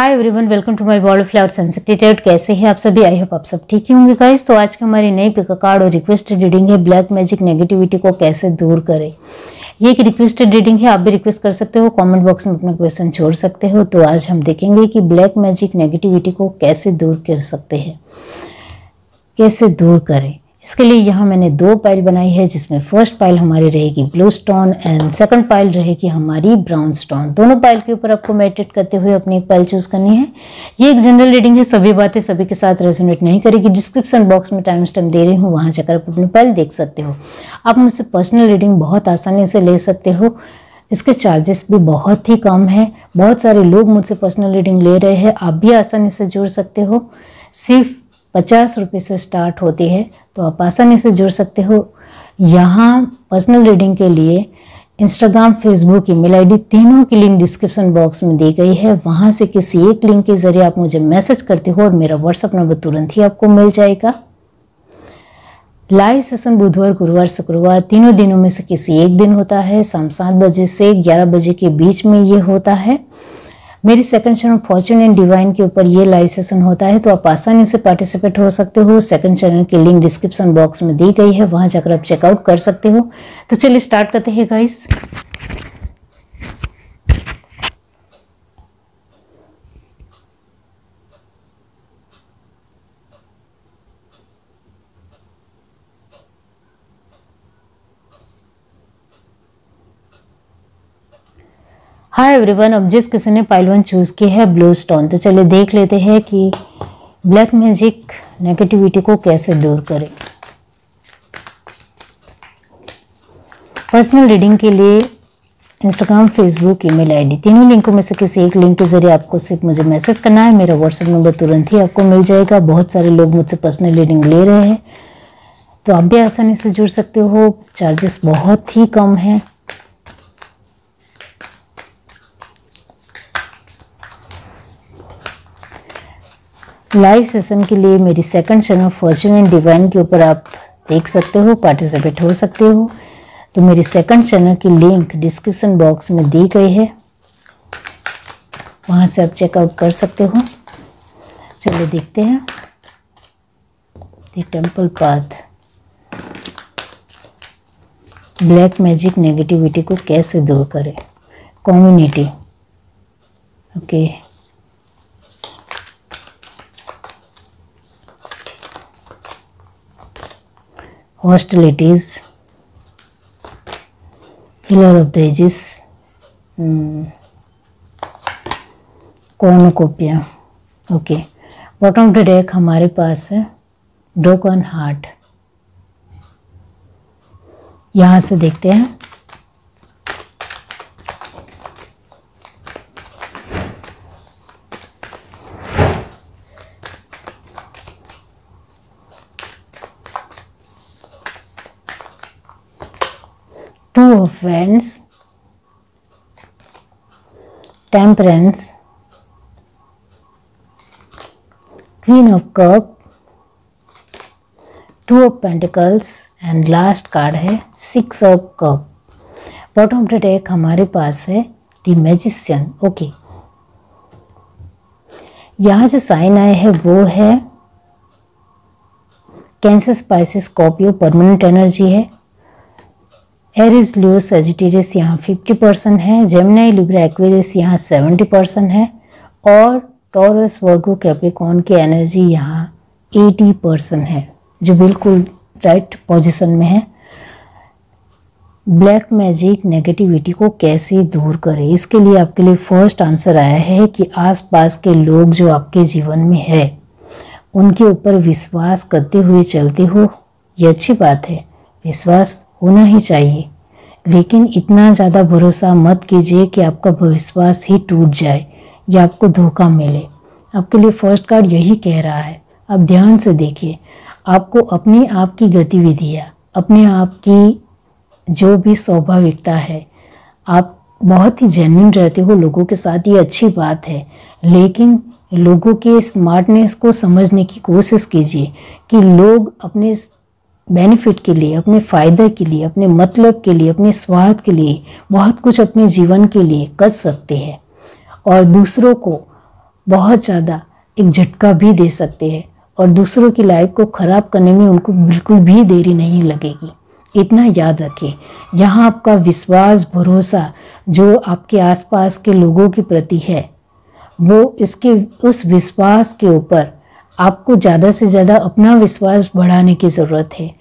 Hi everyone, welcome to my world of flowers and sacred. कैसे हैं आप सभी? आई होप आप सब ठीक ही होंगे गाइस। तो आज की हमारी नई पिक कार्ड और रिक्वेस्टेड रीडिंग है ब्लैक मैजिक नेगेटिविटी को कैसे दूर करें। ये एक रिक्वेस्टेड रीडिंग है, आप भी रिक्वेस्ट कर सकते हो, कमेंट बॉक्स में अपना क्वेश्चन छोड़ सकते हो। तो आज हम देखेंगे कि ब्लैक मैजिक नेगेटिविटी को कैसे दूर कर सकते हैं, कैसे दूर करें। इसके लिए यहाँ मैंने दो पाइल बनाई है, जिसमें फर्स्ट पाइल हमारी रहेगी blue stone and second pile रहेगी हमारी ब्राउन स्टोन। दोनों पाइल के ऊपर आपको मेडिटेट करते हुए अपनी एक पाइल चूज करनी है। ये एक जनरल रीडिंग है, सभी बातें सभी के साथ रेजोनेट नहीं करेगी। डिस्क्रिप्शन बॉक्स में टाइम स्टैम्प दे रही हूँ, वहां जाकर आप अपनी पाइल देख सकते हो। आप मुझसे पर्सनल रीडिंग बहुत आसानी से ले सकते हो, इसके चार्जेस भी बहुत ही कम है। बहुत सारे लोग मुझसे पर्सनल रीडिंग ले रहे हैं, आप भी आसानी से जुड़ सकते हो। सिर्फ 50 रुपये से स्टार्ट होती है, तो आप आसानी से जुड़ सकते हो। यहाँ पर्सनल रीडिंग के लिए इंस्टाग्राम, फेसबुक, ईमेल आईडी तीनों की लिंक डिस्क्रिप्शन बॉक्स में दी गई है। वहाँ से किसी एक लिंक के जरिए आप मुझे मैसेज करते हो और मेरा व्हाट्सएप नंबर तुरंत ही आपको मिल जाएगा। लाइव सेशन बुधवार, गुरुवार, शुक्रवार तीनों दिनों में से किसी एक दिन होता है। शाम 7 बजे से 11 बजे के बीच में ये होता है। मेरी second channel Fortune and divine के ऊपर ये लाइव सेशन होता है, तो आप आसानी से पार्टिसिपेट हो सकते हो। सेकंड चैनल की लिंक डिस्क्रिप्शन बॉक्स में दी गई है, वहां जाकर आप चेकआउट कर सकते हो। तो चलिए स्टार्ट करते हैं गाइस। हाय एवरीवन, अब जिस किसी ने पाइल 1 चूज की है ब्लू स्टोन, तो चलिए देख लेते हैं कि ब्लैक मैजिक नेगेटिविटी को कैसे दूर करें। पर्सनल रीडिंग के लिए इंस्टाग्राम, फेसबुक, ईमेल आईडी तीनों लिंकों में से किसी एक लिंक के जरिए आपको सिर्फ मुझे मैसेज करना है। मेरा व्हाट्सएप नंबर तुरंत ही आपको मिल जाएगा। बहुत सारे लोग मुझसे पर्सनल रीडिंग ले रहे हैं, तो आप भी आसानी से जुड़ सकते हो। चार्जेस बहुत ही कम है। लाइव सेशन के लिए मेरी second channel Fortune and divine के ऊपर आप देख सकते हो, पार्टिसिपेट हो सकते हो। तो मेरी सेकंड चैनल की लिंक डिस्क्रिप्शन बॉक्स में दी गई है, वहां से आप चेकआउट कर सकते हो। चलिए देखते हैं the temple path black magic negativity को कैसे दूर करें। Community, okay, hostilities, healer of the ages, cornucopia, okay. Bottom of the deck हमारे पास है ब्रोकन हार्ट। यहाँ से देखते हैं Two of Wands, Temperance, Queen of Cup, Two of Pentacles and last card है 6 of Cup। Bottom of the deck हमारे पास है द मैजिशियन, ओके। यहाँ जो साइन आए हैं वो है Cancer, Pisces, Scorpio, permanent energy है। एरिस, लियो, सजिटेरियस यहाँ 50% है। जेमिनी, लिब्रा, एक्वेरियस यहाँ 70% है। और टॉरस, वर्गो, कैप्रिकॉर्न की एनर्जी यहाँ 80% है, जो बिल्कुल राइट पोजीशन में है। ब्लैक मैजिक नेगेटिविटी को कैसे दूर करें, इसके लिए आपके लिए फर्स्ट आंसर आया है कि आसपास के लोग जो आपके जीवन में है उनके ऊपर विश्वास करते हुए चलते हो। ये अच्छी बात है, विश्वास होना ही चाहिए, लेकिन इतना ज़्यादा भरोसा मत कीजिए कि आपका विश्वास ही टूट जाए या आपको धोखा मिले। आपके लिए फर्स्ट कार्ड यही कह रहा है। आप ध्यान से देखिए, आपको अपने आप की गतिविधियाँ, अपने आप की जो भी स्वाभाविकता है, आप बहुत ही जेन्युइन रहते हो लोगों के साथ, ये अच्छी बात है। लेकिन लोगों के स्मार्टनेस को समझने की कोशिश कीजिए कि लोग अपने बेनिफिट के लिए, अपने फ़ायदे के लिए, अपने मतलब के लिए, अपने स्वार्थ के लिए बहुत कुछ अपने जीवन के लिए कर सकते हैं। और दूसरों को बहुत ज़्यादा एक झटका भी दे सकते हैं और दूसरों की लाइफ को ख़राब करने में उनको बिल्कुल भी देरी नहीं लगेगी। इतना याद रखिए, यहाँ आपका विश्वास भरोसा जो आपके आसपास के लोगों के प्रति है, वो उस विश्वास के ऊपर आपको ज़्यादा से ज़्यादा अपना विश्वास बढ़ाने की ज़रूरत है।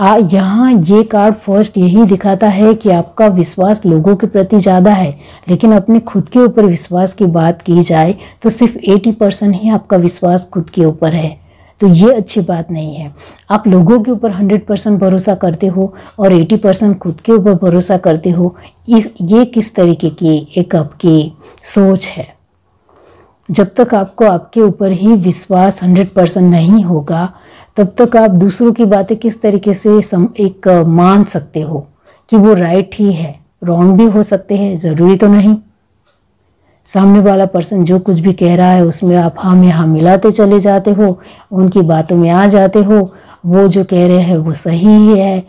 यहाँ ये कार्ड फर्स्ट यही दिखाता है कि आपका विश्वास लोगों के प्रति ज़्यादा है, लेकिन अपने खुद के ऊपर विश्वास की बात की जाए तो सिर्फ 80% ही आपका विश्वास खुद के ऊपर है। तो ये अच्छी बात नहीं है। आप लोगों के ऊपर 100% भरोसा करते हो और 80% खुद के ऊपर भरोसा करते हो। ये किस तरीके की एक आपकी सोच है? जब तक आपको आपके ऊपर ही विश्वास 100% नहीं होगा, तब तक आप दूसरों की बातें किस तरीके से मान सकते हो कि वो राइट ही है। रॉन्ग भी हो सकते हैं, ज़रूरी तो नहीं। सामने वाला पर्सन जो कुछ भी कह रहा है उसमें आप हाँ में हाँ मिलाते चले जाते हो, उनकी बातों में आ जाते हो। वो जो कह रहे हैं वो सही ही है,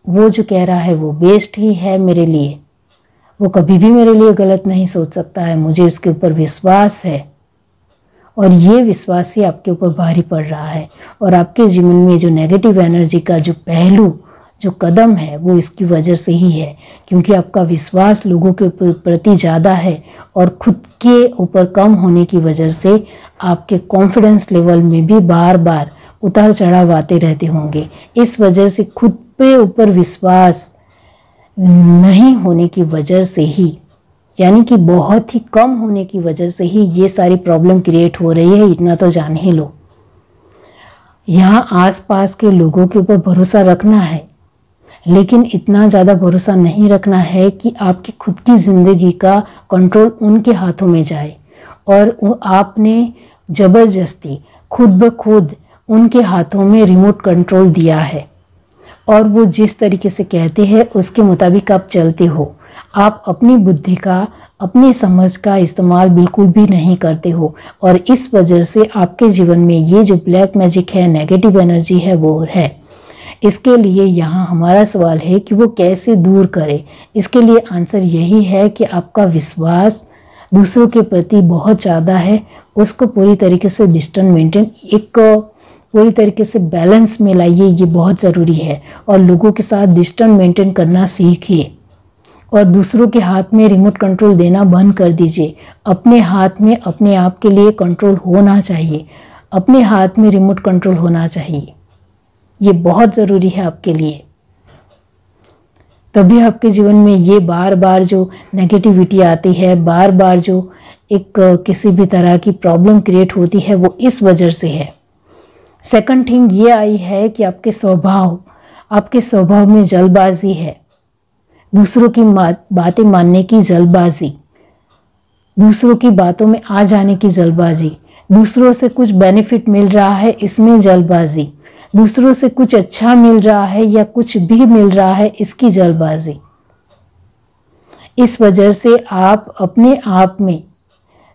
वो जो कह रहा है वो बेस्ट ही है मेरे लिए, वो कभी भी मेरे लिए गलत नहीं सोच सकता है, मुझे उसके ऊपर विश्वास है। और ये विश्वास ही आपके ऊपर भारी पड़ रहा है। और आपके जीवन में जो नेगेटिव एनर्जी का जो पहलू जो कदम है वो इसकी वजह से ही है, क्योंकि आपका विश्वास लोगों के प्रति ज़्यादा है और खुद के ऊपर कम होने की वजह से आपके कॉन्फिडेंस लेवल में भी बार बार उतार चढ़ाव आते रहते होंगे। इस वजह से खुद पे ऊपर विश्वास नहीं होने की वजह से ही, यानी कि बहुत ही कम होने की वजह से ही ये सारी प्रॉब्लम क्रिएट हो रही है। इतना तो जान ही लो। यहाँ आसपास के लोगों के ऊपर भरोसा रखना है, लेकिन इतना ज़्यादा भरोसा नहीं रखना है कि आपकी खुद की ज़िंदगी का कंट्रोल उनके हाथों में जाए और आपने ज़बरदस्ती खुद ब खुद उनके हाथों में रिमोट कंट्रोल दिया है और वो जिस तरीके से कहते हैं उसके मुताबिक आप चलते हो। आप अपनी बुद्धि का, अपनी समझ का इस्तेमाल बिल्कुल भी नहीं करते हो और इस वजह से आपके जीवन में ये जो ब्लैक मैजिक है, नेगेटिव एनर्जी है, वो है। इसके लिए यहाँ हमारा सवाल है कि वो कैसे दूर करे। इसके लिए आंसर यही है कि आपका विश्वास दूसरों के प्रति बहुत ज़्यादा है, उसको पूरी तरीके से डिस्टेंस मेंटेन, एक पूरी तरीके से बैलेंस में लाइए। ये बहुत ज़रूरी है और लोगों के साथ डिस्टेंस मेंटेन करना सीखिए और दूसरों के हाथ में रिमोट कंट्रोल देना बंद कर दीजिए। अपने हाथ में अपने आप के लिए कंट्रोल होना चाहिए, अपने हाथ में रिमोट कंट्रोल होना चाहिए। ये बहुत ज़रूरी है आपके लिए। तभी आपके जीवन में ये बार बार जो नेगेटिविटी आती है, बार बार जो एक किसी भी तरह की प्रॉब्लम क्रिएट होती है, वो इस वजह से है। सेकंड थिंग ये आई है कि आपके स्वभाव में जल्दबाजी है, दूसरों की बातें मानने की जल्दबाजी, दूसरों की बातों में आ जाने की जल्दबाजी, दूसरों से कुछ बेनिफिट मिल रहा है इसमें जल्दबाजी, दूसरों से कुछ अच्छा मिल रहा है या कुछ भी मिल रहा है इसकी जल्दबाजी। इस वजह से आप अपने आप में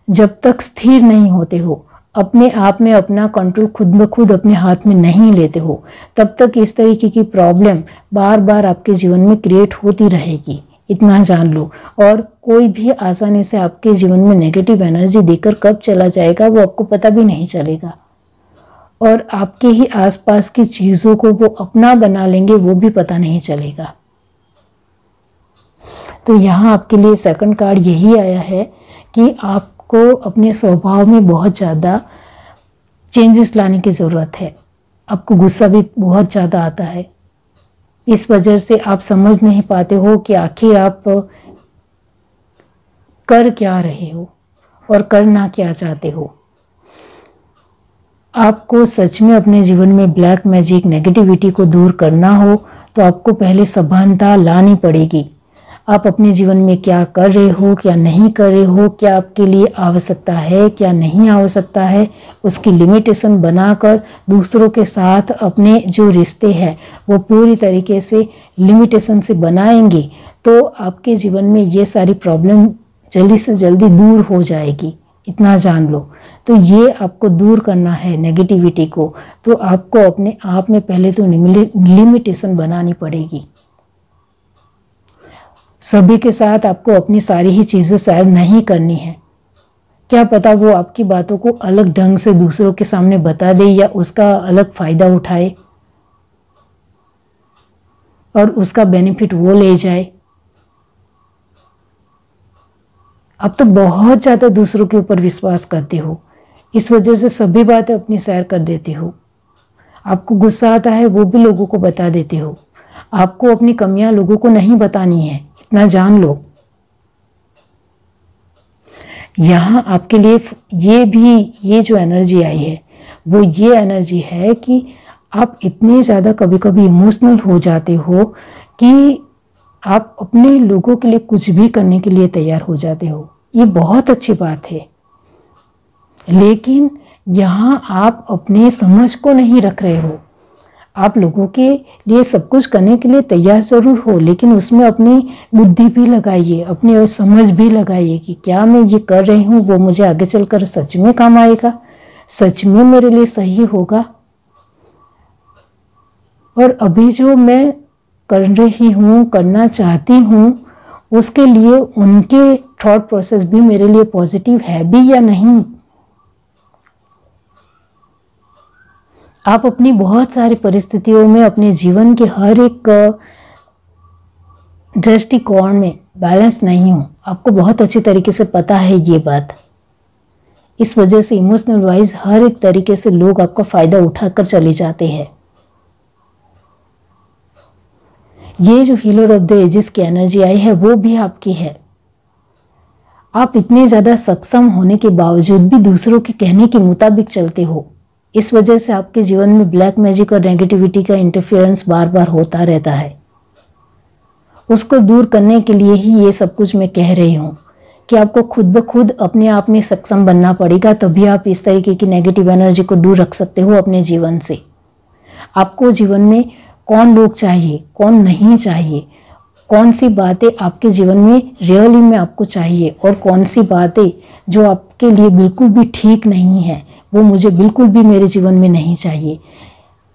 जब तक स्थिर नहीं होते हो, अपने आप में अपना कंट्रोल खुद ब खुद अपने हाथ में नहीं लेते हो, तब तक इस तरीके की प्रॉब्लम बार बार आपके जीवन में क्रिएट होती रहेगी। इतना जान लो। और कोई भी आसानी से आपके जीवन में नेगेटिव एनर्जी देकर कब चला जाएगा वो आपको पता भी नहीं चलेगा और आपके ही आसपास की चीज़ों को वो अपना बना लेंगे, वो भी पता नहीं चलेगा। तो यहाँ आपके लिए सेकंड कार्ड यही आया है कि आपको अपने स्वभाव में बहुत ज़्यादा चेंजेस लाने की ज़रूरत है। आपको गुस्सा भी बहुत ज़्यादा आता है, इस वजह से आप समझ नहीं पाते हो कि आखिर आप कर क्या रहे हो और करना क्या चाहते हो। आपको सच में अपने जीवन में ब्लैक मैजिक नेगेटिविटी को दूर करना हो तो आपको पहले सभानता लानी पड़ेगी। आप अपने जीवन में क्या कर रहे हो, क्या नहीं कर रहे हो, क्या आपके लिए आवश्यकता है, क्या नहीं आवश्यकता है, उसकी लिमिटेशन बनाकर दूसरों के साथ अपने जो रिश्ते हैं वो पूरी तरीके से लिमिटेशन से बनाएंगे तो आपके जीवन में ये सारी प्रॉब्लम जल्दी से जल्दी दूर हो जाएगी। इतना जान लो। तो ये आपको दूर करना है नेगेटिविटी को, तो आपको अपने आप में पहले तो लिमिटेशन बनानी पड़ेगी। सभी के साथ आपको अपनी सारी ही चीज़ें शेयर नहीं करनी है। क्या पता वो आपकी बातों को अलग ढंग से दूसरों के सामने बता दे या उसका अलग फायदा उठाए और उसका बेनिफिट वो ले जाए। आप तो बहुत ज़्यादा दूसरों के ऊपर विश्वास करते हो, इस वजह से सभी बातें अपनी शेयर कर देते हो। आपको गुस्सा आता है वो भी लोगों को बता देते हो। आपको अपनी कमियां लोगों को नहीं बतानी है, इतना जान लो। यहाँ आपके लिए ये जो एनर्जी आई है वो ये एनर्जी है कि आप इतने ज़्यादा कभी कभी इमोशनल हो जाते हो कि आप अपने लोगों के लिए कुछ भी करने के लिए तैयार हो जाते हो। ये बहुत अच्छी बात है, लेकिन यहाँ आप अपने समझ को नहीं रख रहे हो। आप लोगों के लिए सब कुछ करने के लिए तैयार ज़रूर हो, लेकिन उसमें अपनी बुद्धि भी लगाइए, अपनी समझ भी लगाइए कि क्या मैं ये कर रही हूँ वो मुझे आगे चलकर सच में काम आएगा, सच में मेरे लिए सही होगा। और अभी जो मैं कर रही हूँ, करना चाहती हूँ, उसके लिए उनके थॉट प्रोसेस भी मेरे लिए पॉजिटिव है भी या नहीं। आप अपनी बहुत सारी परिस्थितियों में अपने जीवन के हर एक दृष्टिकोण में बैलेंस नहीं हो, आपको बहुत अच्छी तरीके से पता है ये बात। इस वजह से इमोशनल वाइज हर एक तरीके से लोग आपका फायदा उठाकर चले जाते हैं। ये जो हीलर ऑफ द एजेस की एनर्जी आई है वो भी आपकी है। आप इतने ज़्यादा सक्षम होने के बावजूद भी दूसरों के कहने के मुताबिक चलते हो। इस वजह से आपके जीवन में ब्लैक मैजिक और नेगेटिविटी का इंटरफेरेंस बार बार होता रहता है। उसको दूर करने के लिए ही ये सब कुछ मैं कह रही हूँ कि आपको खुद ब खुद अपने आप में सक्षम बनना पड़ेगा, तभी आप इस तरीके की नेगेटिव एनर्जी को दूर रख सकते हो अपने जीवन से। आपको जीवन में कौन लोग चाहिए, कौन नहीं चाहिए, कौन सी बातें आपके जीवन में रियली में आपको चाहिए और कौन सी बातें जो आपके लिए बिल्कुल भी ठीक नहीं है, वो मुझे बिल्कुल भी मेरे जीवन में नहीं चाहिए।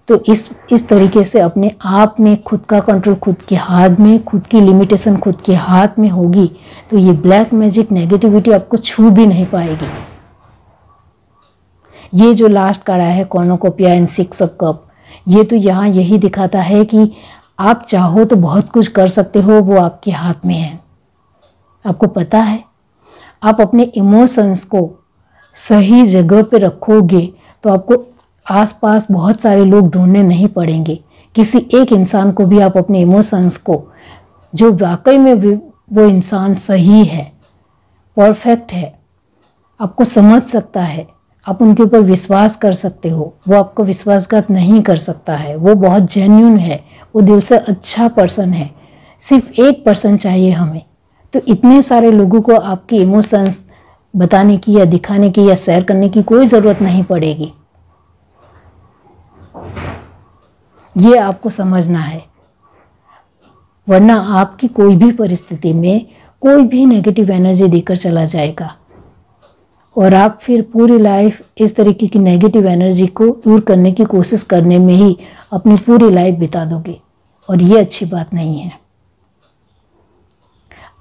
तो इस तरीके से अपने आप में खुद का कंट्रोल खुद के हाथ में, खुद की लिमिटेशन खुद के हाथ में होगी, तो ये ब्लैक मैजिक नेगेटिविटी आपको छू भी नहीं पाएगी। ये जो लास्ट कार्ड आया है कॉर्नुकोपिया एंड 6 ऑफ कप, ये तो यहाँ यही दिखाता है कि आप चाहो तो बहुत कुछ कर सकते हो, वो आपके हाथ में है। आपको पता है, आप अपने इमोशंस को सही जगह पे रखोगे तो आपको आसपास बहुत सारे लोग ढूंढने नहीं पड़ेंगे। किसी एक इंसान को भी आप अपने इमोशंस को, जो वाकई में वो इंसान सही है, परफेक्ट है, आपको समझ सकता है, आप उनके ऊपर विश्वास कर सकते हो। वो आपको विश्वासघात नहीं कर सकता है, वो बहुत जेन्युइन है, वो दिल से अच्छा पर्सन है। सिर्फ एक पर्सन चाहिए हमें। तो इतने सारे लोगों को आपकी इमोशंस बताने की या दिखाने की या शेयर करने की कोई ज़रूरत नहीं पड़ेगी। ये आपको समझना है, वरना आपकी कोई भी परिस्थिति में कोई भी नेगेटिव एनर्जी देकर चला जाएगा और आप फिर पूरी लाइफ इस तरीके की नेगेटिव एनर्जी को दूर करने की कोशिश करने में ही अपनी पूरी लाइफ बिता दोगे, और ये अच्छी बात नहीं है।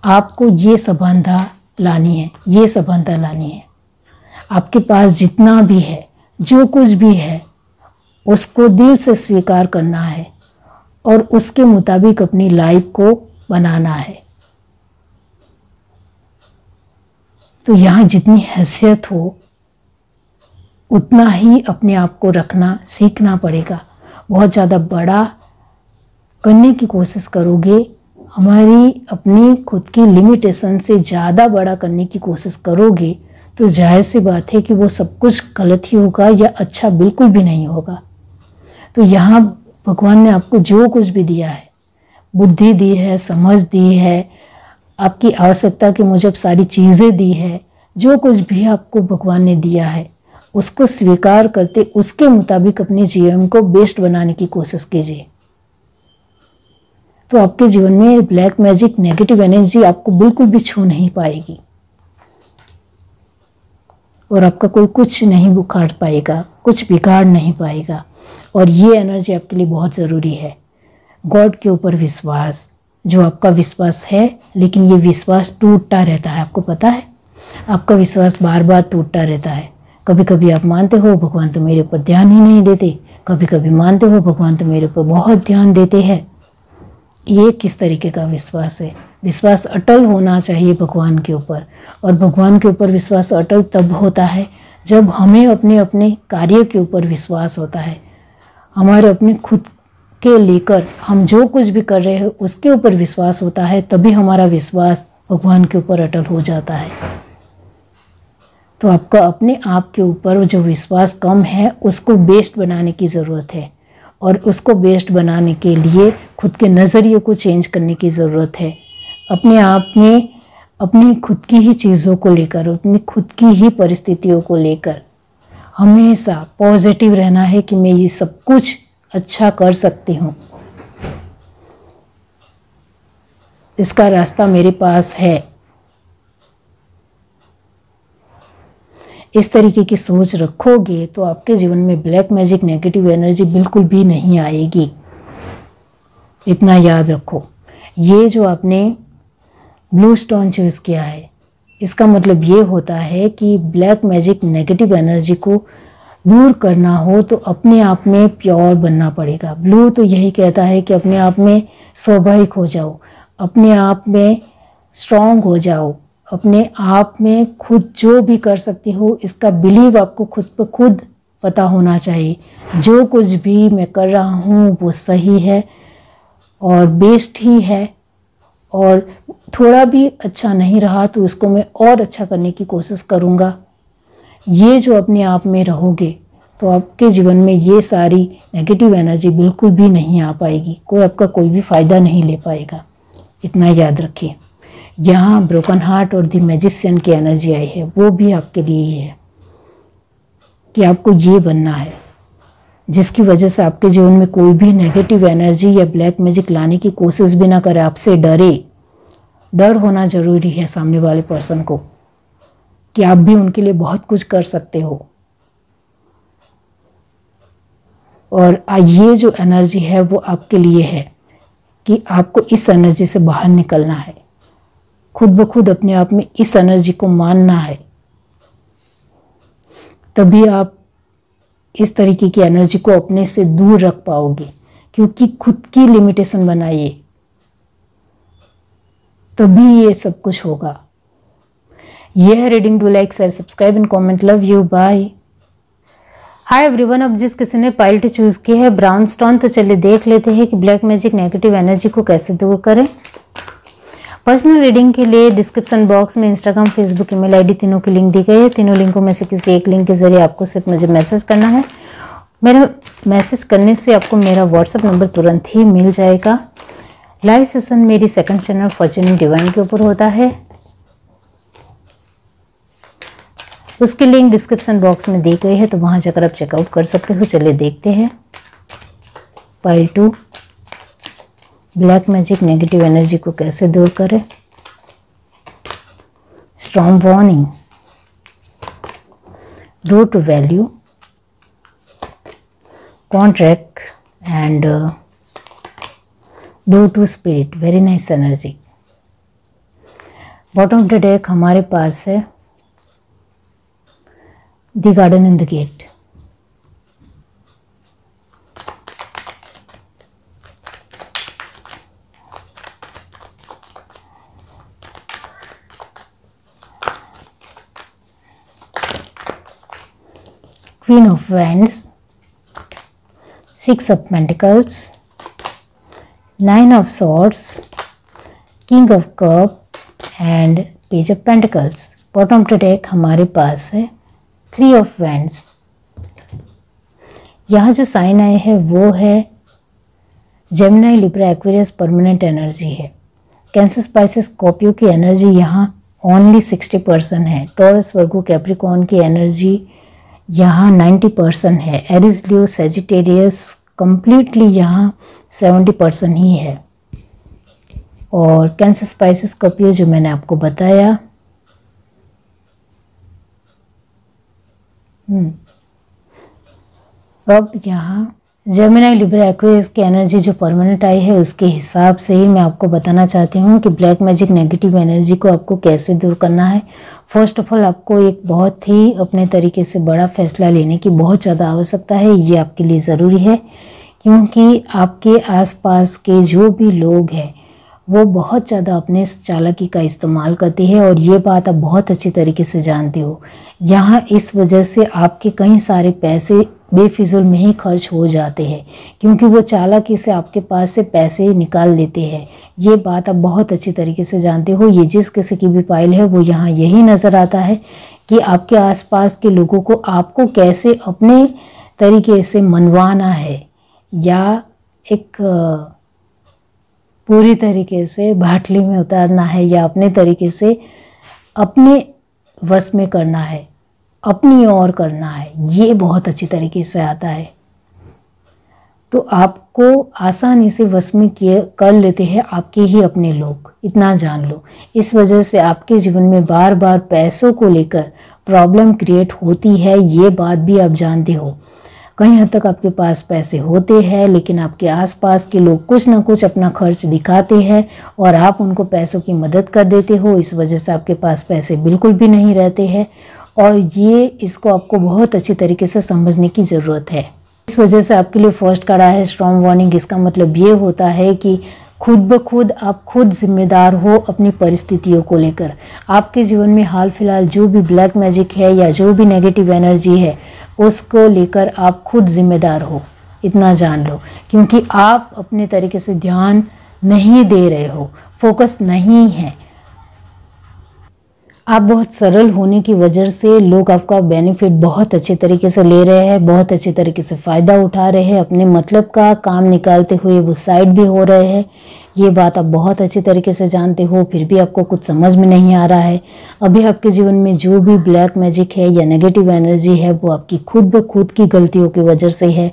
आपको ये सभानता लानी है, ये सभानता लानी है। आपके पास जितना भी है, जो कुछ भी है, उसको दिल से स्वीकार करना है और उसके मुताबिक अपनी लाइफ को बनाना है। तो यहाँ जितनी हैसियत हो उतना ही अपने आप को रखना सीखना पड़ेगा। बहुत ज़्यादा बड़ा करने की कोशिश करोगे, हमारी अपनी खुद की लिमिटेशन से ज़्यादा बड़ा करने की कोशिश करोगे, तो जाहिर सी बात है कि वो सब कुछ गलत ही होगा या अच्छा बिल्कुल भी नहीं होगा। तो यहाँ भगवान ने आपको जो कुछ भी दिया है, बुद्धि दी है, समझ दी है, आपकी आवश्यकता के मुजब सारी चीज़ें दी है, जो कुछ भी आपको भगवान ने दिया है उसको स्वीकार करते उसके मुताबिक अपने जीवन को बेस्ट बनाने की कोशिश कीजिए। तो आपके जीवन में ब्लैक मैजिक नेगेटिव एनर्जी आपको बिल्कुल भी छू नहीं पाएगी और आपका कोई कुछ नहीं उखाड़ पाएगा, कुछ बिगाड़ नहीं पाएगा। और ये एनर्जी आपके लिए बहुत ज़रूरी है। गॉड के ऊपर विश्वास, जो आपका विश्वास है, लेकिन ये विश्वास टूटता रहता है, आपको पता है। आपका विश्वास बार बार टूटता रहता है। कभी कभी आप मानते हो भगवान तो मेरे ऊपर ध्यान ही नहीं देते, कभी कभी मानते हो भगवान तो मेरे ऊपर बहुत ध्यान देते हैं। ये किस तरीके का विश्वास है? विश्वास अटल होना चाहिए भगवान के ऊपर। और भगवान के ऊपर विश्वास अटल तब होता है जब हमें अपने अपने कार्य के ऊपर विश्वास होता है, हमारे अपने खुद के लेकर हम जो कुछ भी कर रहे हैं उसके ऊपर विश्वास होता है, तभी हमारा विश्वास भगवान के ऊपर अटल हो जाता है। तो आपका अपने आप के ऊपर जो विश्वास कम है उसको बेस्ट बनाने की ज़रूरत है, और उसको बेस्ट बनाने के लिए खुद के नज़रिए को चेंज करने की ज़रूरत है। अपने आप में अपनी खुद की ही चीज़ों को लेकर, अपनी खुद की ही परिस्थितियों को लेकर हमेशा पॉजिटिव रहना है कि मैं ये सब कुछ अच्छा कर सकती हूँ, इसका रास्ता मेरे पास है। इस तरीके की सोच रखोगे तो आपके जीवन में ब्लैक मैजिक, नेगेटिव एनर्जी बिल्कुल भी नहीं आएगी। इतना याद रखो। ये जो आपने ब्लू स्टोन चूज़ किया है, इसका मतलब ये होता है कि ब्लैक मैजिक, नेगेटिव एनर्जी को दूर करना हो तो अपने आप में प्योर बनना पड़ेगा। ब्लू तो यही कहता है कि अपने आप में स्वाभाविक हो जाओ, अपने आप में स्ट्रांग हो जाओ, अपने आप में खुद जो भी कर सकती हो इसका बिलीव आपको खुद पर खुद पता होना चाहिए। जो कुछ भी मैं कर रहा हूँ वो सही है और बेस्ट ही है, और थोड़ा भी अच्छा नहीं रहा तो उसको मैं और अच्छा करने की कोशिश करूँगा। ये जो अपने आप में रहोगे तो आपके जीवन में ये सारी नेगेटिव एनर्जी बिल्कुल भी नहीं आ पाएगी, कोई आपका कोई भी फ़ायदा नहीं ले पाएगा। इतना याद रखिए। यहाँ ब्रोकन हार्ट और द मैजिशियन की एनर्जी आई है, वो भी आपके लिए ही है कि आपको ये बनना है जिसकी वजह से आपके जीवन में कोई भी नेगेटिव एनर्जी या ब्लैक मैजिक लाने की कोशिश भी ना करे, आपसे डरे। डर होना ज़रूरी है सामने वाले पर्सन को कि आप भी उनके लिए बहुत कुछ कर सकते हो। और ये जो एनर्जी है वो आपके लिए है कि आपको इस एनर्जी से बाहर निकलना है, खुद ब खुद अपने आप में इस एनर्जी को मानना है, तभी आप इस तरीके की एनर्जी को अपने से दूर रख पाओगे। क्योंकि खुद की लिमिटेशन बनाइए तभी ये सब कुछ होगा। ये है reading. Do like, share, subscribe and comment. Love you, bye. Hi everyone. अब जिस किसी ने पाइल टू चूज की है ब्राउन स्टोन, तो चलिए देख लेते हैं कि ब्लैक मैजिक, नेगेटिव एनर्जी को कैसे दूर करें। पर्सनल रीडिंग के लिए डिस्क्रिप्शन बॉक्स में इंस्टाग्राम, फेसबुक, ईमेल आईडी तीनों की लिंक दी गई है। तीनों लिंकों में से किसी एक लिंक के जरिए आपको सिर्फ मुझे मैसेज करना है। मेरा मैसेज करने से आपको मेरा व्हाट्सएप नंबर तुरंत ही मिल जाएगा। लाइव सेशन मेरी सेकंड चैनल फॉर्च्यून डिवाइन के ऊपर होता है, उसकी लिंक डिस्क्रिप्शन बॉक्स में दी गई है, तो वहां जाकर आप चेकआउट कर सकते हो। चलिए देखते हैं pile 2 black magic, negative energy को कैसे दूर करें। Strong warning, row to value, contract and do to spirit. Very nice energy. Bottom of the deck हमारे पास है the garden and the gate. Queen of Wands, 6 of Pentacles, 9 of Swords, King of Cups and Page of Pentacles। Bottom of the deck हमारे पास है 3 of Wands। यहाँ जो sign आए हैं वो है Gemini, Libra, Aquarius, permanent energy है। कैंसर, स्पाइसेस, स्कॉर्पियो की एनर्जी यहाँ ओनली 60% है। टॉरस, वर्गो, कैप्रिकॉर्न की एनर्जी यहाँ 90% है। एरीज, लियो, सैजिटेरियस कंप्लीटली यहाँ 70% ही है। और कैंसर, स्पाइसेस, स्कॉर्पियो जो मैंने आपको बताया, अब यहाँ जेमिनी, लिब्रा, एक्वेरियस की एनर्जी जो परमानेंट आई है उसके हिसाब से ही मैं आपको बताना चाहती हूँ कि ब्लैक मैजिक नेगेटिव एनर्जी को आपको कैसे दूर करना है। फर्स्ट ऑफ ऑल आपको एक बहुत ही अपने तरीके से बड़ा फैसला लेने की बहुत ज़्यादा आवश्यकता है। ये आपके लिए ज़रूरी है क्योंकि आपके आसपास के जो भी लोग हैं वो बहुत ज़्यादा अपने चालाकी का इस्तेमाल करते हैं और ये बात आप बहुत अच्छी तरीके से जानते हो। यहाँ इस वजह से आपके कई सारे पैसे बेफिजूल में ही खर्च हो जाते हैं क्योंकि वो चालाकी से आपके पास से पैसे निकाल लेते हैं। ये बात आप बहुत अच्छी तरीके से जानते हो। ये जिस किसी की भी फाइल है वो यहाँ यही नज़र आता है कि आपके आसपास के लोगों को आपको कैसे अपने तरीके से मनवाना है या एक पूरी तरीके से भाटली में उतारना है या अपने तरीके से अपने वश में करना है, अपनी ओर करना है। ये बहुत अच्छी तरीके से आता है तो आपको आसानी से वश में कर लेते हैं आपके ही अपने लोग, इतना जान लो। इस वजह से आपके जीवन में बार बार पैसों को लेकर प्रॉब्लम क्रिएट होती है, ये बात भी आप जानते हो। कहीं हद तक आपके पास पैसे होते हैं लेकिन आपके आसपास के लोग कुछ ना कुछ अपना खर्च दिखाते हैं और आप उनको पैसों की मदद कर देते हो। इस वजह से आपके पास पैसे बिल्कुल भी नहीं रहते हैं और ये इसको आपको बहुत अच्छी तरीके से समझने की ज़रूरत है। इस वजह से आपके लिए फर्स्ट कार्ड आया है स्ट्रॉन्ग वार्निंग। इसका मतलब ये होता है कि खुद ब खुद आप खुद जिम्मेदार हो अपनी परिस्थितियों को लेकर। आपके जीवन में हाल फिलहाल जो भी ब्लैक मैजिक है या जो भी नेगेटिव एनर्जी है उसको लेकर आप खुद जिम्मेदार हो, इतना जान लो। क्योंकि आप अपने तरीके से ध्यान नहीं दे रहे हो, फोकस नहीं है। आप बहुत सरल होने की वजह से लोग आपका बेनिफिट बहुत अच्छे तरीके से ले रहे हैं, बहुत अच्छे तरीके से फ़ायदा उठा रहे हैं, अपने मतलब का काम निकालते हुए वो साइड भी हो रहे हैं। ये बात आप बहुत अच्छी तरीके से जानते हो, फिर भी आपको कुछ समझ में नहीं आ रहा है। अभी आपके जीवन में जो भी ब्लैक मैजिक है या नेगेटिव एनर्जी है वो आपकी खुद ब खुद की गलतियों की वजह से है।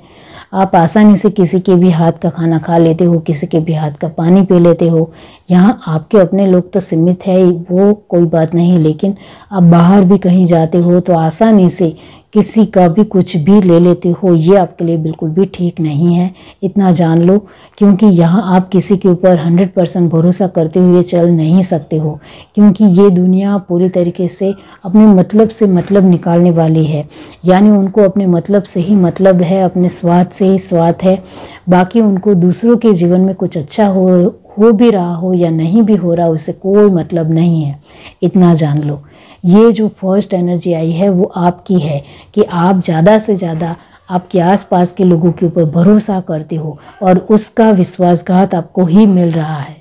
आप आसानी से किसी के भी हाथ का खाना खा लेते हो, किसी के भी हाथ का पानी पी लेते हो। यहाँ आपके अपने लोग तो सीमित है, वो कोई बात नहीं, लेकिन आप बाहर भी कहीं जाते हो तो आसानी से किसी का भी कुछ भी ले लेते हो। ये आपके लिए बिल्कुल भी ठीक नहीं है, इतना जान लो। क्योंकि यहाँ आप किसी के ऊपर 100% भरोसा करते हुए चल नहीं सकते हो क्योंकि ये दुनिया पूरी तरीके से अपने मतलब से मतलब निकालने वाली है। यानी उनको अपने मतलब से ही मतलब है, अपने स्वार्थ से ही स्वार्थ है। बाकी उनको दूसरों के जीवन में कुछ अच्छा हो भी रहा हो या नहीं भी हो रहा, उससे कोई मतलब नहीं है, इतना जान लो। ये जो फर्स्ट एनर्जी आई है वो आपकी है कि आप ज़्यादा से ज़्यादा आपके आसपास के लोगों के ऊपर भरोसा करते हो और उसका विश्वासघात आपको ही मिल रहा है।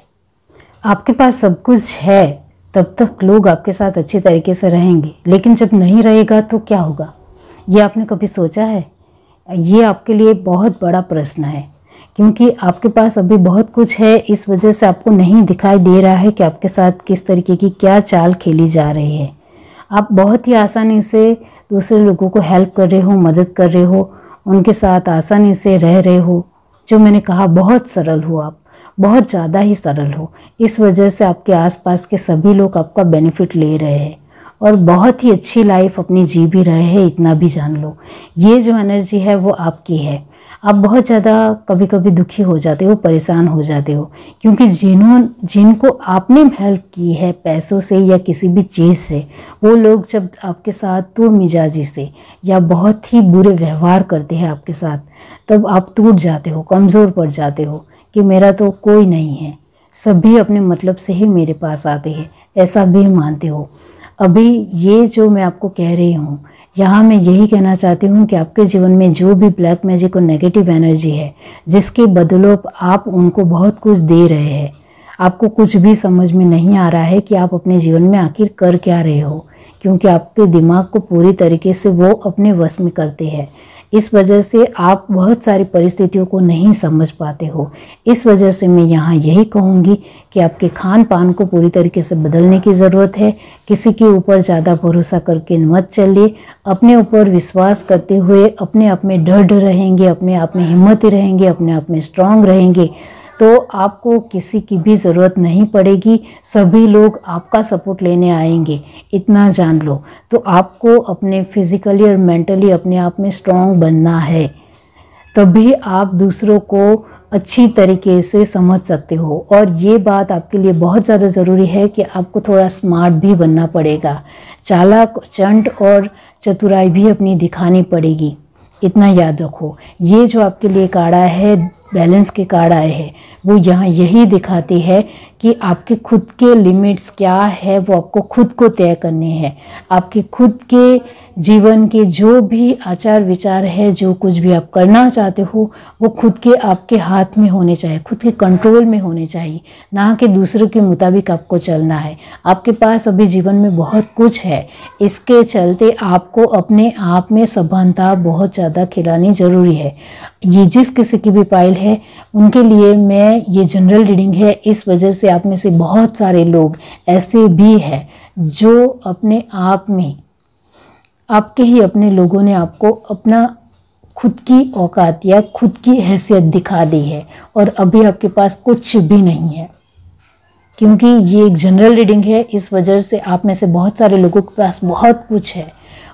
आपके पास सब कुछ है तब तक लोग आपके साथ अच्छे तरीके से रहेंगे, लेकिन जब नहीं रहेगा तो क्या होगा, ये आपने कभी सोचा है? ये आपके लिए बहुत बड़ा प्रश्न है क्योंकि आपके पास अभी बहुत कुछ है, इस वजह से आपको नहीं दिखाई दे रहा है कि आपके साथ किस तरीके की क्या चाल खेली जा रही है। आप बहुत ही आसानी से दूसरे लोगों को हेल्प कर रहे हो, मदद कर रहे हो, उनके साथ आसानी से रह रहे हो। जो मैंने कहा, बहुत सरल हो आप, बहुत ज़्यादा ही सरल हो। इस वजह से आपके आसपास के सभी लोग आपका बेनिफिट ले रहे हैं और बहुत ही अच्छी लाइफ अपनी जी भी रहे हैं, इतना भी जान लो। ये जो एनर्जी है वो आपकी है। आप बहुत ज़्यादा कभी कभी दुखी हो जाते हो, परेशान हो जाते हो क्योंकि जिनको आपने हेल्प की है पैसों से या किसी भी चीज़ से, वो लोग जब आपके साथ टूट मिजाजी से या बहुत ही बुरे व्यवहार करते हैं आपके साथ, तब आप टूट जाते हो, कमज़ोर पड़ जाते हो कि मेरा तो कोई नहीं है, सभी अपने मतलब से ही मेरे पास आते हैं, ऐसा भी मानते हो। अभी ये जो मैं आपको कह रही हूँ, यहाँ मैं यही कहना चाहती हूँ कि आपके जीवन में जो भी ब्लैक मैजिक और नेगेटिव एनर्जी है, जिसके बदले आप उनको बहुत कुछ दे रहे हैं, आपको कुछ भी समझ में नहीं आ रहा है कि आप अपने जीवन में आखिर कर क्या रहे हो, क्योंकि आपके दिमाग को पूरी तरीके से वो अपने वश में करते हैं। इस वजह से आप बहुत सारी परिस्थितियों को नहीं समझ पाते हो। इस वजह से मैं यहाँ यही कहूँगी कि आपके खान पान को पूरी तरीके से बदलने की ज़रूरत है। किसी के ऊपर ज़्यादा भरोसा करके मत चलिए, अपने ऊपर विश्वास करते हुए अपने आप में दृढ़ रहेंगे, अपने आप में हिम्मती रहेंगे, अपने आप में स्ट्रांग रहेंगे तो आपको किसी की भी ज़रूरत नहीं पड़ेगी, सभी लोग आपका सपोर्ट लेने आएंगे, इतना जान लो। तो आपको अपने फिजिकली और मेंटली अपने आप में स्ट्रांग बनना है, तभी आप दूसरों को अच्छी तरीके से समझ सकते हो। और ये बात आपके लिए बहुत ज़्यादा ज़रूरी है कि आपको थोड़ा स्मार्ट भी बनना पड़ेगा, चालाक, चंट और चतुराई भी अपनी दिखानी पड़ेगी। इतना याद रखो। ये जो आपके लिए काढ़ा है, बैलेंस के काढ़ा है, वो यहाँ यही दिखाती है कि आपके खुद के लिमिट्स क्या है, वो आपको खुद को तय करने हैं। आपके खुद के जीवन के जो भी आचार विचार है, जो कुछ भी आप करना चाहते हो, वो खुद के आपके हाथ में होने चाहिए, खुद के कंट्रोल में होने चाहिए, ना कि दूसरों के मुताबिक आपको चलना है। आपके पास अभी जीवन में बहुत कुछ है, इसके चलते आपको अपने आप में सभानता बहुत ज़्यादा खिलानी ज़रूरी है। ये जिस किसी की भी पाइल है उनके लिए मैं ये जनरल रीडिंग है। इस वजह से आप में से बहुत सारे लोग ऐसे भी हैं जो अपने आप में, आपके ही अपने लोगों ने आपको अपना खुद की औकात या खुद की हैसियत दिखा दी है और अभी आपके पास कुछ भी नहीं है। क्योंकि ये एक जनरल रीडिंग है, इस वजह से आप में से बहुत सारे लोगों के पास बहुत कुछ है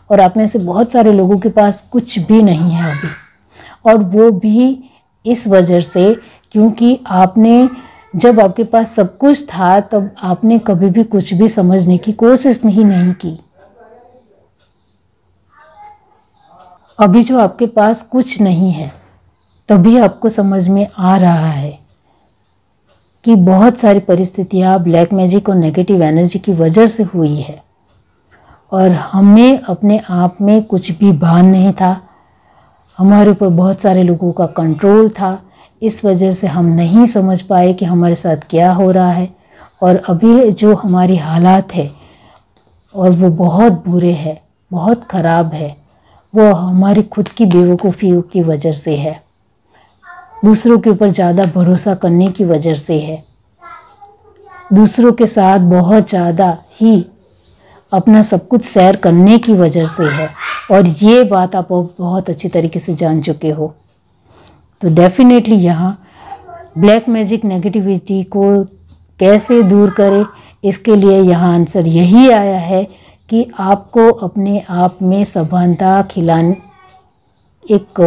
और आप में से बहुत सारे लोगों के पास कुछ भी नहीं है अभी। और वो भी इस वजह से क्योंकि आपने, जब आपके पास सब कुछ था तब आपने कभी भी कुछ भी समझने की कोशिश ही नहीं की। अभी जो आपके पास कुछ नहीं है तभी आपको समझ में आ रहा है कि बहुत सारी परिस्थितियाँ ब्लैक मैजिक और नेगेटिव एनर्जी की वजह से हुई है और हमें अपने आप में कुछ भी भान नहीं था। हमारे ऊपर बहुत सारे लोगों का कंट्रोल था, इस वजह से हम नहीं समझ पाए कि हमारे साथ क्या हो रहा है। और अभी जो हमारी हालात है और वो बहुत बुरे है, बहुत ख़राब है, वो हमारी खुद की बेवकूफ़ी की वजह से है, दूसरों के ऊपर ज़्यादा भरोसा करने की वजह से है, दूसरों के साथ बहुत ज़्यादा ही अपना सब कुछ शेयर करने की वजह से है। और ये बात आप बहुत अच्छी तरीके से जान चुके हो। तो डेफिनेटली यहाँ ब्लैक मैजिक नेगेटिविटी को कैसे दूर करें, इसके लिए यहाँ आंसर यही आया है कि आपको अपने आप में सभानता खिलाने, एक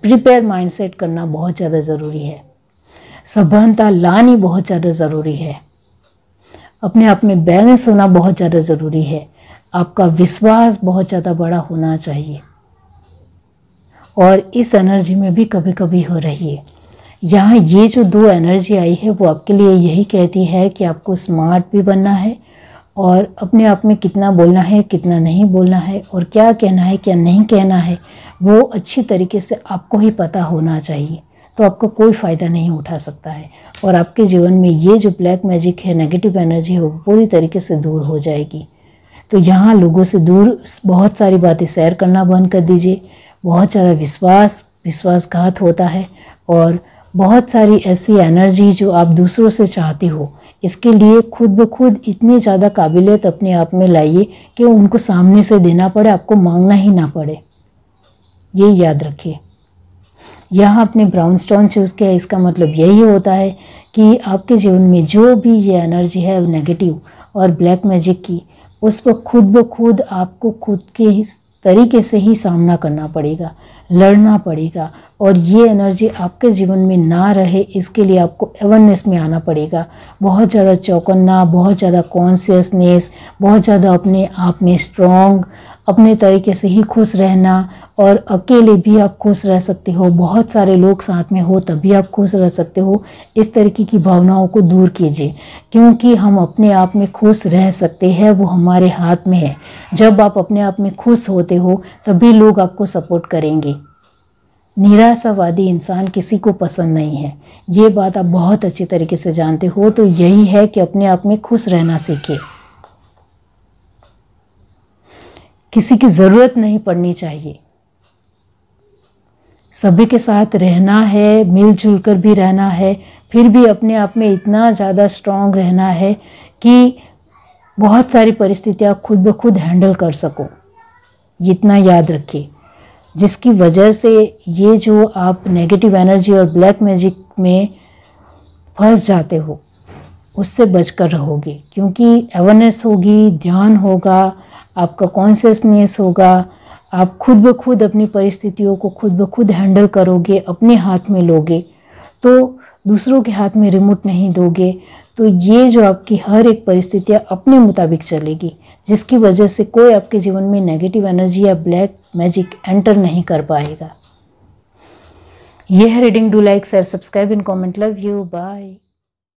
प्रिपेयर माइंडसेट करना बहुत ज़्यादा ज़रूरी है। सभानता लानी बहुत ज़्यादा ज़रूरी है। अपने आप में बैलेंस होना बहुत ज़्यादा ज़रूरी है। आपका विश्वास बहुत ज़्यादा बड़ा होना चाहिए। और इस एनर्जी में भी कभी कभी हो रही है। यहाँ ये जो दो एनर्जी आई है वो आपके लिए यही कहती है कि आपको स्मार्ट भी बनना है और अपने आप में कितना बोलना है, कितना नहीं बोलना है और क्या कहना है, क्या नहीं कहना है, वो अच्छी तरीके से आपको ही पता होना चाहिए। तो आपको कोई फ़ायदा नहीं उठा सकता है और आपके जीवन में ये जो ब्लैक मैजिक है, नेगेटिव एनर्जी है, वो पूरी तरीके से दूर हो जाएगी। तो यहाँ लोगों से दूर बहुत सारी बातें शेयर करना बंद कर दीजिए। बहुत ज़्यादा विश्वासघात होता है और बहुत सारी ऐसी एनर्जी जो आप दूसरों से चाहते हो, इसके लिए खुद ब खुद इतनी ज़्यादा काबिलियत अपने आप में लाइए कि उनको सामने से देना पड़े, आपको मांगना ही ना पड़े। ये याद रखिए। यहाँ आपने ब्राउन स्टोन चूज़ किया, इसका मतलब यही होता है कि आपके जीवन में जो भी ये एनर्जी है नेगेटिव और ब्लैक मैजिक की, उस पर खुद ब खुद आपको खुद के तरीके से ही सामना करना पड़ेगा, लड़ना पड़ेगा। और ये एनर्जी आपके जीवन में ना रहे, इसके लिए आपको अवेयरनेस में आना पड़ेगा। बहुत ज़्यादा चौकन्ना, बहुत ज़्यादा कॉन्शियसनेस, बहुत ज़्यादा अपने आप में स्ट्रॉन्ग, अपने तरीके से ही खुश रहना। और अकेले भी आप खुश रह सकते हो, बहुत सारे लोग साथ में हो तभी आप खुश रह सकते हो। इस तरीके की भावनाओं को दूर कीजिए, क्योंकि हम अपने आप में खुश रह सकते हैं, वो हमारे हाथ में है। जब आप अपने आप में खुश होते हो तभी लोग आपको सपोर्ट करेंगे। निराशावादी इंसान किसी को पसंद नहीं है, ये बात आप बहुत अच्छी तरीके से जानते हो। तो यही है कि अपने आप में खुश रहना सीखें। किसी की ज़रूरत नहीं पड़नी चाहिए, सभी के साथ रहना है, मिलजुल कर भी रहना है, फिर भी अपने आप में इतना ज़्यादा स्ट्रांग रहना है कि बहुत सारी परिस्थितियाँ खुद ब खुद हैंडल कर सको। इतना याद रखिए, जिसकी वजह से ये जो आप नेगेटिव एनर्जी और ब्लैक मैजिक में फंस जाते हो उससे बचकर रहोगे। क्योंकि अवेयरनेस होगी, ध्यान होगा, आपका कॉन्शियसनेस होगा, आप खुद ब खुद अपनी परिस्थितियों को खुद ब खुद हैंडल करोगे, अपने हाथ में लोगे, तो दूसरों के हाथ में रिमोट नहीं दोगे, तो ये जो आपकी हर एक परिस्थितियाँ अपने मुताबिक चलेगी, जिसकी वजह से कोई आपके जीवन में नेगेटिव एनर्जी या ब्लैक मैजिक एंटर नहीं कर पाएगा। ये है reading. Do like, share, subscribe and comment. Love you, bye.